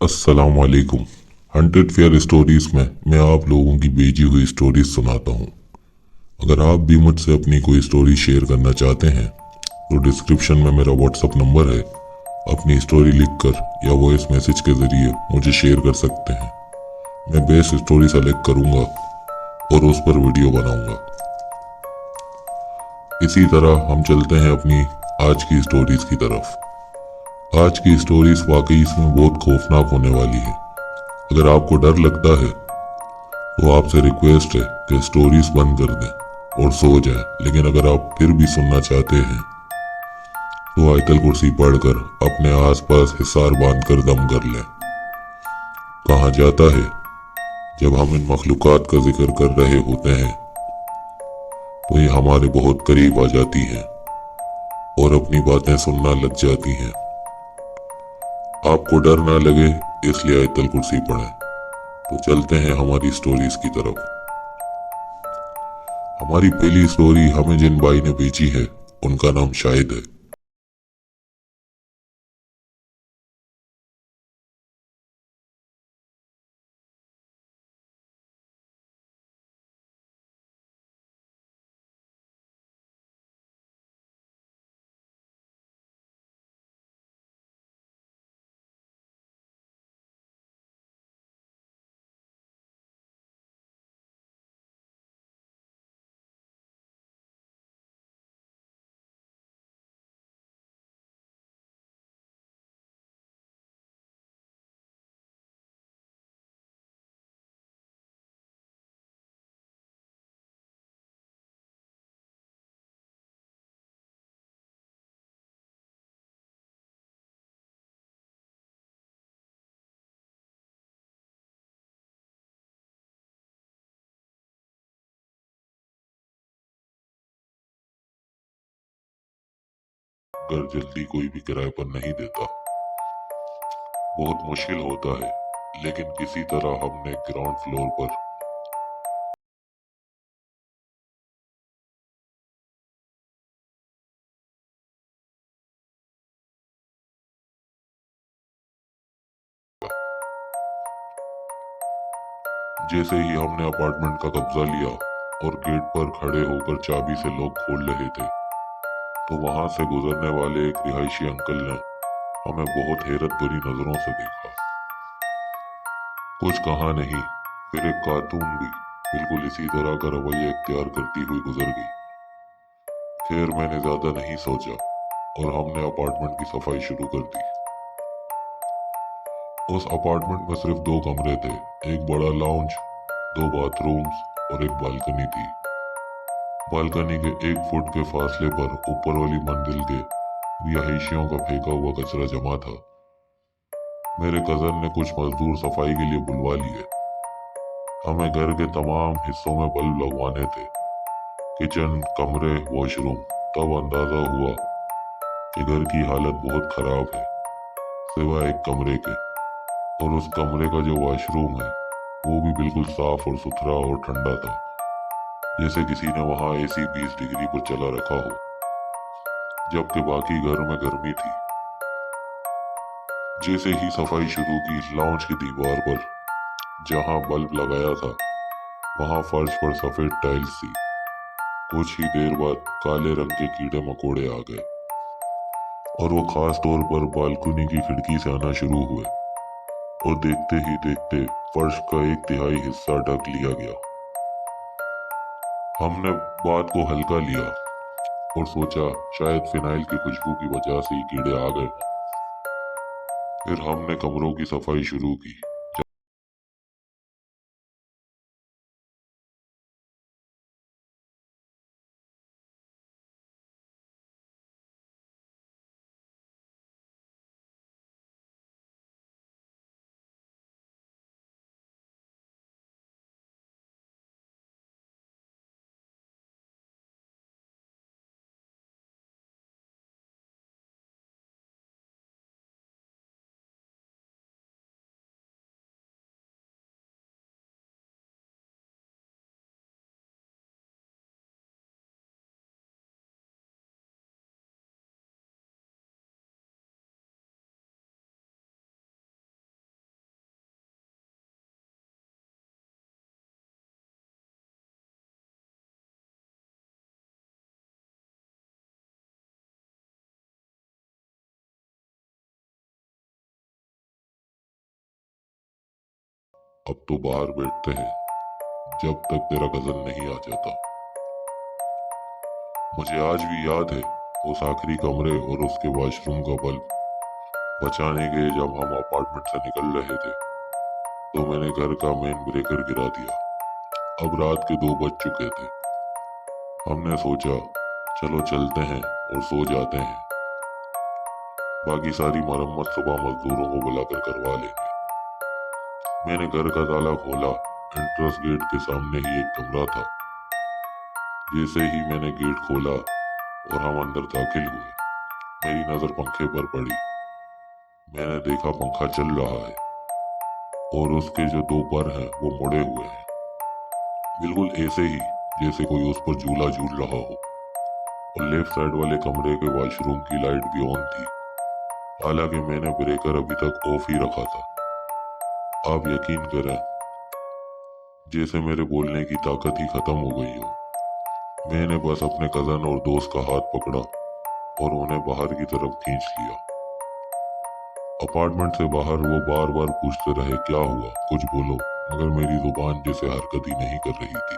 अस्सलाम वालेकुम। Hunted fair stories में मैं आप लोगों की भेजी हुई स्टोरीज सुनाता हूँ। अगर आप भी मुझसे अपनी कोई स्टोरी शेयर करना चाहते हैं तो डिस्क्रिप्शन में मेरा व्हाट्सअप नंबर है। अपनी स्टोरी लिखकर या वॉइस मैसेज के जरिए मुझे शेयर कर सकते हैं। मैं बेस्ट स्टोरी सेलेक्ट करूँगा और उस पर वीडियो बनाऊँगा। इसी तरह हम चलते हैं अपनी आज की स्टोरीज की तरफ। आज की स्टोरीज वाकई इसमें बहुत खौफनाक होने वाली है। अगर आपको डर लगता है तो आपसे रिक्वेस्ट है कि स्टोरीज बंद कर दें और सो जाएं। लेकिन अगर आप फिर भी सुनना चाहते हैं तो आयतल कुर्सी पढ़कर अपने आसपास हिसार बांधकर दम कर लें। कहा जाता है जब हम इन मखलूकात का जिक्र कर रहे होते हैं तो ये हमारे बहुत करीब आ जाती हैं और अपनी बातें सुनना लग जाती हैं। आपको डर ना लगे इसलिए आयतल कुर्सी पढ़ें। तो चलते हैं हमारी स्टोरीज की तरफ। हमारी पहली स्टोरी हमें जिन भाई ने भेजी है उनका नाम शाहिद है। घर जल्दी कोई भी किराए पर नहीं देता। बहुत मुश्किल होता है, लेकिन किसी तरह हमने ग्राउंड फ्लोर पर जैसे ही हमने अपार्टमेंट का कब्जा लिया और गेट पर खड़े होकर चाबी से लॉक खोल रहे थे तो वहां से गुजरने वाले एक रिहायशी अंकल ने हमें बहुत हैरत भरी नजरों से देखा। कुछ कहा नहीं, फिर एक खातून भी बिल्कुल इसी तरह का रवैया इख्तियार करती हुई गुजर गई। खैर मैंने ज्यादा नहीं सोचा और हमने अपार्टमेंट की सफाई शुरू कर दी। उस अपार्टमेंट में सिर्फ दो कमरे थे, एक बड़ा लाउंज, दो बाथरूम्स और एक बालकनी थी। बालकनी के 1 फुट के फासले पर ऊपर वाली मंजिल के रिहायशियों का फेंका हुआ कचरा जमा था। मेरे कजन ने कुछ मजदूर सफाई के लिए बुलवा लिए। हमें घर के तमाम हिस्सों में बल्ब लगवाने थे, किचन, कमरे, वॉशरूम। तब अंदाजा हुआ कि घर की हालत बहुत खराब है, सिवाय एक कमरे के। और उस कमरे का जो वॉशरूम है वो भी बिल्कुल साफ और सुथरा और ठंडा था, जैसे किसी ने वहां एसी 20 डिग्री पर चला रखा हो। जबकि बाकी घर में गर्मी थी। जैसे ही सफाई शुरू की, लाउंज की दीवार पर जहां बल्ब लगाया था वहां फर्श पर सफेद टाइल्स थी। कुछ ही देर बाद काले रंग के कीड़े मकोड़े आ गए और वो खास तौर पर बालकनी की खिड़की से आना शुरू हुए और देखते ही देखते फर्श का 1/3 हिस्सा ढक लिया गया। हमने बात को हल्का लिया और सोचा शायद फिनाइल की खुशबू की वजह से ही कीड़े आ गए। फिर हमने कमरों की सफाई शुरू की। अब तो बाहर बैठते हैं जब तक तेरा कजन नहीं आ जाता। मुझे आज भी याद है उस आखिरी कमरे और उसके वॉशरूम का बल्ब बचाने गए जब हम अपार्टमेंट से निकल रहे थे तो मैंने घर का मेन ब्रेकर गिरा दिया। अब रात के 2 बज चुके थे। हमने सोचा चलो चलते हैं और सो जाते हैं, बाकी सारी मरम्मत सुबह मजदूरों को बुलाकर करवा लेंगे। मैंने घर का ताला खोला। एंट्रेंस गेट के सामने ही एक कमरा था। जैसे ही मैंने गेट खोला और हम अंदर दाखिल हुए, मेरी नजर पंखे पर पड़ी। मैंने देखा पंखा चल रहा है और उसके जो 2 पर हैं वो मुड़े हुए हैं, बिल्कुल ऐसे ही जैसे कोई उस पर झूला झूल रहा हो। और लेफ्ट साइड वाले कमरे के वॉशरूम की लाइट भी ऑन थी, हालांकि मैंने ब्रेकर अभी तक ऑफ ही रखा था। आप यकीन करें, जैसे मेरे बोलने की ताकत ही खत्म हो गई हो। मैंने बस अपने कजन और दोस्त का हाथ पकड़ा और उन्हें बाहर की तरफ खींच लिया। अपार्टमेंट से बाहर वो बार बार पूछते रहे क्या हुआ, कुछ बोलो, मगर मेरी जुबान जैसे हरकत ही नहीं कर रही थी।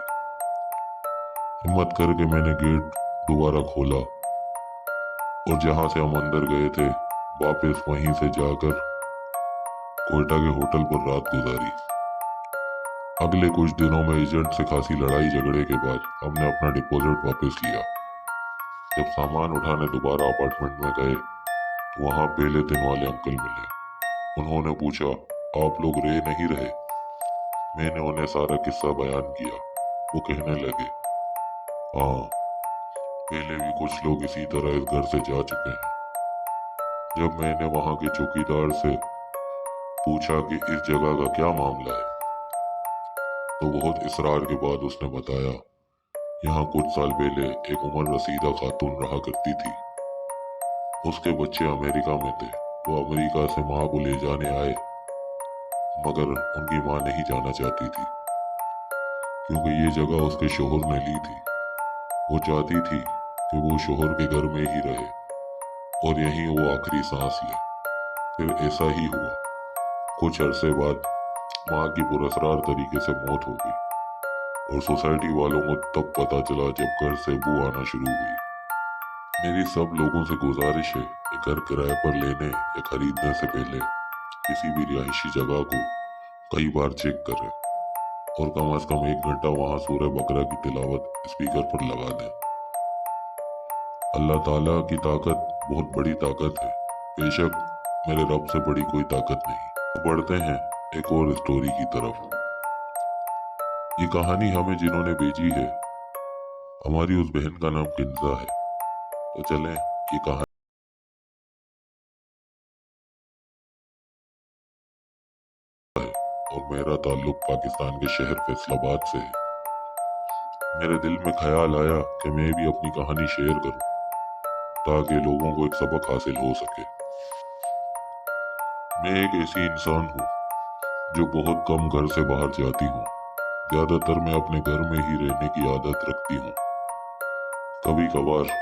हिम्मत करके मैंने गेट दोबारा खोला और जहां से हम अंदर गए थे वापस वहीं से जाकर कोयटा के होटल पर रात गुजारी। अगले कुछ दिनों में एजेंट से खासी लड़ाई झगड़े के बाद हमने अपना डिपॉजिट वापस लिया। जब सामान उठाने दोबारा अपार्टमेंट में गए तो वहां पहले दिन वाले अंकल मिले। उन्होंने पूछा आप लोग रह नहीं रहे? मैंने उन्हें सारा किस्सा बयान किया। वो कहने लगे हाँ, पहले भी कुछ लोग इसी तरह इस घर से जा चुके हैं। जब मैंने वहां के चौकीदार से पूछा कि इस जगह का क्या मामला है तो बहुत इसरार के बाद उसने बताया यहाँ कुछ साल पहले एक उमर रसीदा खातून रहा करती थी। उसके बच्चे अमेरिका में थे। वो अमेरिका से माँ को ले जाने आए, मगर उनकी माँ नहीं जाना चाहती थी क्योंकि ये जगह उसके शोहर ने ली थी। वो चाहती थी कि वो शोहर के घर में ही रहे और यहीं वो आखिरी सांस ले। फिर ऐसा ही हुआ। कुछ अरसे बाद माँ की पुरस्कार तरीके से मौत हो गई और सोसाइटी वालों को तब पता चला जब घर से बू आना शुरू हुई। मेरी सब लोगों से गुजारिश है कि घर किराए पर लेने या खरीदने से पहले किसी भी रिहायशी जगह को कई बार चेक करें और कम से कम 1 घंटा वहां सूरह बकरा की तिलावत स्पीकर पर लगा दें। अल्लाह ताला की ताकत बहुत बड़ी ताकत है, बेशक मेरे रब से बड़ी कोई ताकत नहीं। तो बढ़ते हैं एक और स्टोरी की तरफ। ये कहानी हमें जिन्होंने भेजी है, हमारी उस बहन का नाम किंजा है। तो चलें ये कहानी है और मेरा ताल्लुक पाकिस्तान के शहर फैसलाबाद से है। मेरे दिल में ख्याल आया कि मैं भी अपनी कहानी शेयर करूं ताकि लोगों को एक सबक हासिल हो सके। मैं एक ऐसी इंसान हूं जो बहुत कम घर से बाहर जाती हूं। ज्यादातर मैं अपने घर में ही रहने की आदत रखती हूँ। कभी कभार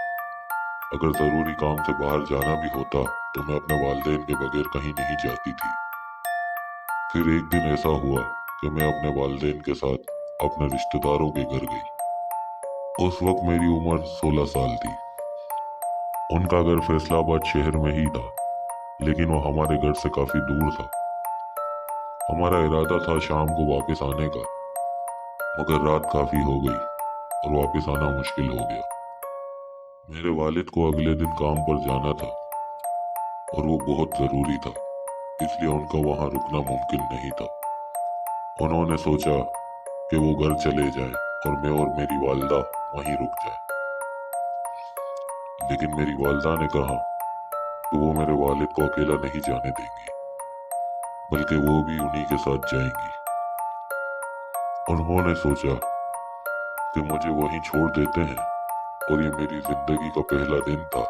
अगर जरूरी काम से बाहर जाना भी होता तो मैं अपने वालिदैन के बगैर कहीं नहीं जाती थी। फिर एक दिन ऐसा हुआ कि मैं अपने वालिदैन के साथ अपने रिश्तेदारों के घर गई। उस वक्त मेरी उम्र 16 साल थी। उनका घर फैसलाबाद शहर में ही था, लेकिन वो हमारे घर से काफी दूर था। हमारा इरादा था शाम को वापस आने का, मगर रात काफी हो गई और वापस आना मुश्किल हो गया। मेरे वालिद को अगले दिन काम पर जाना था और वो बहुत जरूरी था, इसलिए उनका वहां रुकना मुमकिन नहीं था। उन्होंने सोचा कि वो घर चले जाएं और मैं और मेरी वालदा वहीं रुक जाएं। लेकिन मेरी वालदा ने कहा कि वो मेरे वालिद को अकेला नहीं जाने देंगी, बल्कि वो भी उन्हीं के साथ जाएंगी। उन्होंने सोचा कि मुझे वहीं छोड़ देते हैं और ये मेरी जिंदगी का पहला दिन था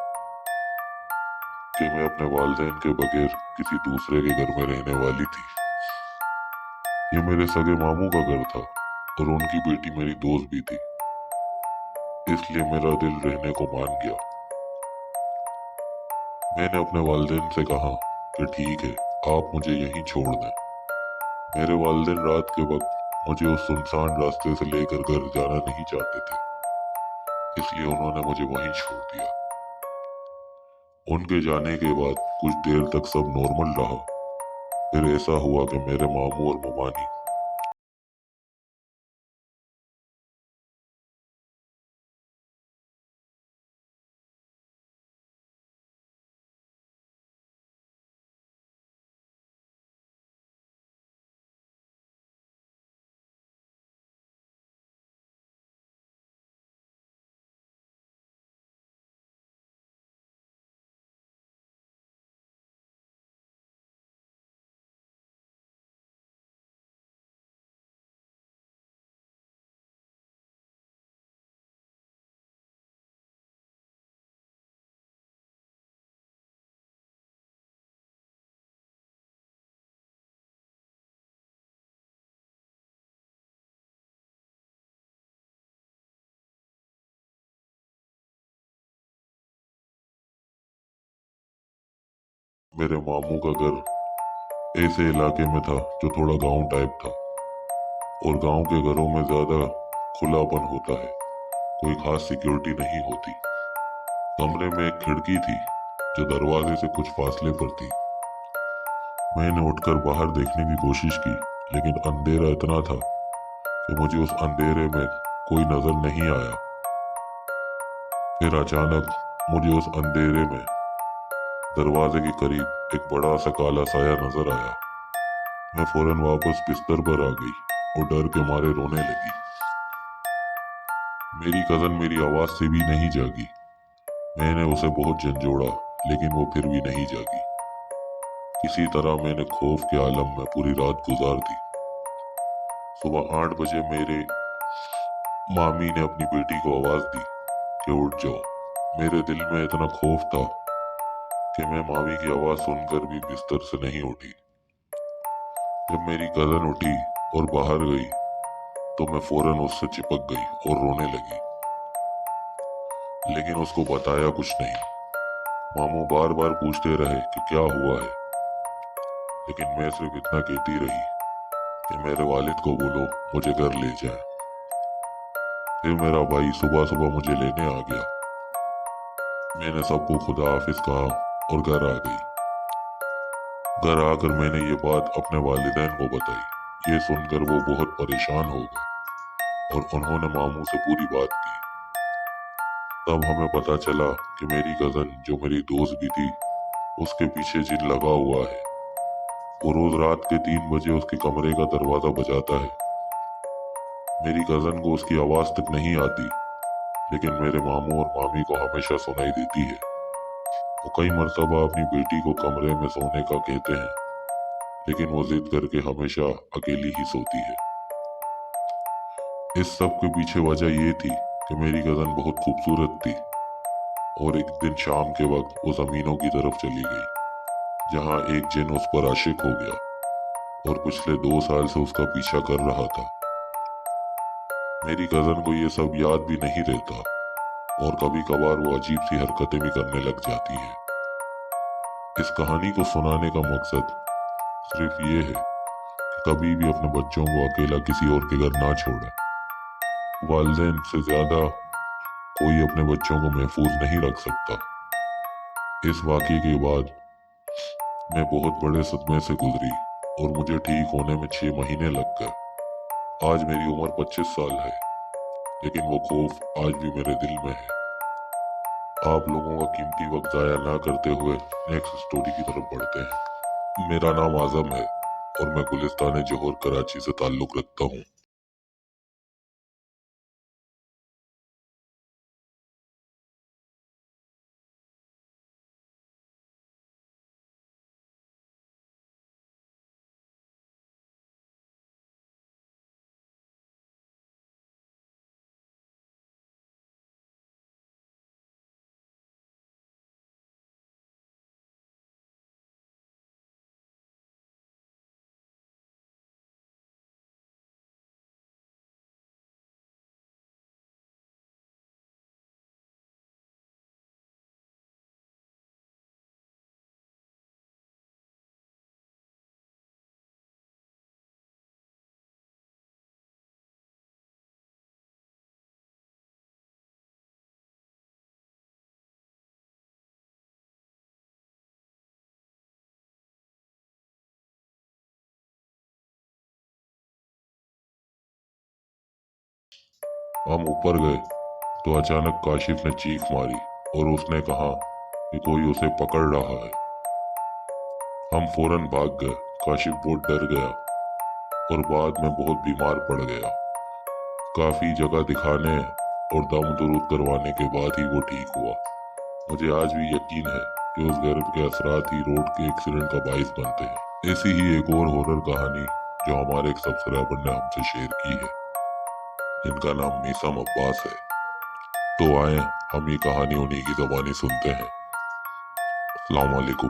कि मैं अपने वालिदैन के बगैर किसी दूसरे के घर में रहने वाली थी। ये मेरे सगे मामू का घर था और उनकी बेटी मेरी दोस्त भी थी, इसलिए मेरा दिल रहने को मान गया। मैंने अपने वालिदैन से कहा कि ठीक है, आप मुझे यहीं छोड़ दें, मेरे वालिदैन रात के वक्त मुझे उस सुनसान रास्ते से लेकर घर जाना नहीं चाहते थे, इसलिए उन्होंने मुझे वहीं छोड़ दिया। उनके जाने के बाद कुछ देर तक सब नॉर्मल रहा। फिर ऐसा हुआ कि मेरे मामू और ममानी मेरे मामू का घर ऐसे इलाके में था जो थोड़ा गांव टाइप था, और गांव के घरों में ज्यादा खुलापन होता है, कोई खास सिक्योरिटी नहीं होती। कमरे में एक खिड़की थी जो दरवाजे से कुछ फासले पर थी। मैंने उठकर बाहर देखने की कोशिश की, लेकिन अंधेरा इतना था कि मुझे उस अंधेरे में कोई नजर नहीं आया। फिर अचानक मुझे उस अंधेरे में दरवाजे के करीब एक बड़ा सा काला साया नजर आया। मैं फौरन वापस बिस्तर पर आ गई और डर के मारे रोने लगी। मेरी कजन मेरी आवाज से भी नहीं जागी। मैंने उसे बहुत झंझोड़ा, लेकिन वो फिर भी नहीं जागी। किसी तरह मैंने खौफ के आलम में पूरी रात गुजार दी। सुबह 8 बजे मेरे मामी ने अपनी बेटी को आवाज दी कि उठ जाओ। मेरे दिल में इतना खौफ था कि मैं मामी की आवाज सुनकर भी बिस्तर से नहीं उठी। जब मेरी कजन उठी और बाहर गई तो मैं फौरन उससे चिपक गई और रोने लगी, लेकिन उसको बताया कुछ नहीं। मामू बार बार पूछते रहे कि क्या हुआ है, लेकिन मैं सिर्फ इतना कहती रही कि मेरे वालिद को बोलो मुझे घर ले जाए। फिर मेरा भाई सुबह सुबह मुझे लेने आ गया। मैंने सबको खुदा हाफिज कहा और घर आ गई। घर आकर मैंने ये बात अपने वालिदैन को बताई। ये सुनकर वो बहुत परेशान हो गए और उन्होंने मामू से पूरी बात की। तब हमें पता चला कि मेरी कजन, जो मेरी दोस्त भी थी, उसके पीछे जिन लगा हुआ है। वो रोज रात के 3 बजे उसके कमरे का दरवाजा बजाता है। मेरी कजन को उसकी आवाज तक नहीं आती, लेकिन मेरे मामू और मामी को हमेशा सुनाई देती है। वो कई मर्तबा अपनी बेटी को कमरे में सोने का कहते हैं, लेकिन वो जिद करके हमेशा अकेली ही सोती है। इस सब के पीछे वजह ये थी कि मेरी कजन बहुत खूबसूरत थी, और एक दिन शाम के वक्त वो जमीनों की तरफ चली गई, जहाँ एक जिन उस पर आशिक हो गया और पिछले 2 साल से उसका पीछा कर रहा था। मेरी कजन को ये सब याद भी नहीं रहता, और कभी कभार वो अजीब सी हरकतें भी करने लग जाती हैं। इस कहानी को सुनाने का मकसद सिर्फ ये है कि कभी भी अपने बच्चों को अकेला किसी और के घर ना छोड़ें। वालिदैन से ज्यादा कोई अपने बच्चों को महफूज नहीं रख सकता। इस वाक़ये के बाद मैं बहुत बड़े सदमे से गुजरी और मुझे ठीक होने में 6 महीने लग गए। आज मेरी उम्र 25 साल है, लेकिन वो खौफ आज भी मेरे दिल में है। आप लोगों का कीमती वक्त ज़ाया ना करते हुए नेक्स्ट स्टोरी की तरफ बढ़ते हैं। मेरा नाम आज़म है और मैं गुलिस्तान जौहर कराची से ताल्लुक़ रखता हूँ। हम ऊपर गए तो अचानक काशिफ ने चीख मारी और उसने कहा कि कोई उसे पकड़ रहा है। हम फौरन भाग गए। काशिफ बहुत डर गया और बाद में बहुत बीमार पड़ गया। काफी जगह दिखाने और दम दुरूद करवाने के बाद ही वो ठीक हुआ। मुझे आज भी यकीन है कि उस घर के असरात ही रोड के एक्सीडेंट का बाइस बनते हैं। ऐसी ही एक और हॉरर कहानी जो हमारे एक सब्सक्राइबर ने हमसे शेयर की है, जिनका नाम मीसम अब्बास है। तो आए हम ये कहानी उन्हीं की ज़बानी सुनते हैं। अस्सलाम वालेकुम।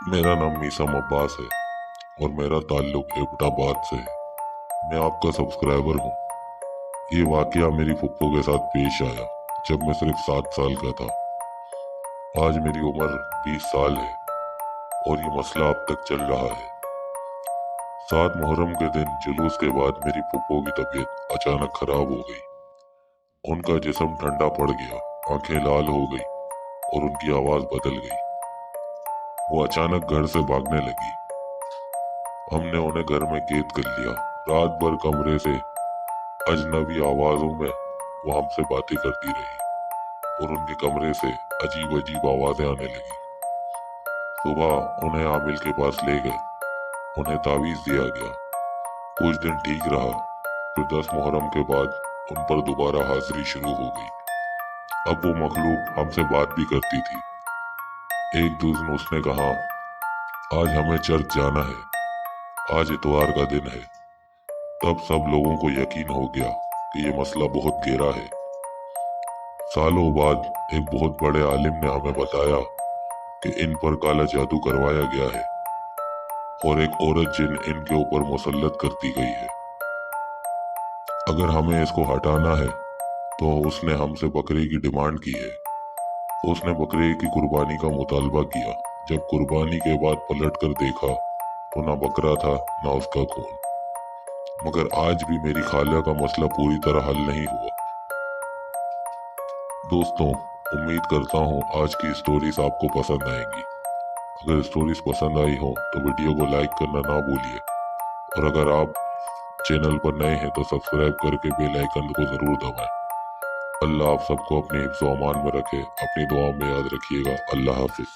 मेरा नाम मीसम अब्बास है और मेरा ताल्लुक एबटाबाद से है। मैं आपका सब्सक्राइबर हूँ। ये वाकया मेरी फुप्पो के साथ पेश आया जब मैं सिर्फ 7 साल का था। आज मेरी उम्र 20 साल है और ये मसला अब तक चल रहा है। 7 मुहर्रम के दिन जुलूस के बाद मेरी फुप्पो की तबीयत अचानक खराब हो गई। उनका जिस्म ठंडा पड़ गया, आंखें लाल हो गई और उनकी आवाज बदल गई। वो अचानक घर से भागने लगी। हमने उन्हें घर में कैद कर लिया। रात भर कमरे से अजनबी आवाजों में वो हमसे बातें करती रही और उनके कमरे से अजीब अजीब आवाजें आने लगी। सुबह उन्हें आमिल के पास ले गए। उन्हें तावीज दिया गया। कुछ दिन ठीक रहा, फिर 10 मुहर्रम के बाद उन पर दोबारा हाजिरी शुरू हो गई। अब वो मखलूक हमसे बात भी करती थी। एक दिन उसने कहा, आज हमें चर्च जाना है, आज इतवार का दिन है। तब सब लोगों को यकीन हो गया कि ये मसला बहुत गहरा है। सालों बाद एक बहुत बड़े आलिम ने हमें बताया कि इन पर काला जादू करवाया गया है और एक औरत जिन इनके ऊपर मुसल्लत करती गई है। अगर हमें इसको हटाना है तो उसने हमसे बकरे की डिमांड की है। उसने बकरे की कुर्बानी का मुतालबा किया। जब कुर्बानी के बाद पलट कर देखा तो ना बकरा था ना उसका खून। मगर आज भी मेरी खाला का मसला पूरी तरह हल नहीं हुआ। दोस्तों, उम्मीद करता हूँ आज की स्टोरीज आपको पसंद आएंगी। अगर स्टोरीज पसंद आई हो तो वीडियो को लाइक करना ना भूलिए और अगर आप चैनल पर नए हैं तो सब्सक्राइब करके बेल आइकन को जरूर दबाएं। अल्लाह आप सबको अपने हिफ्ज़-ओ-अमान में रखे। अपनी दुआ में याद रखिएगा। अल्लाह हाफिज।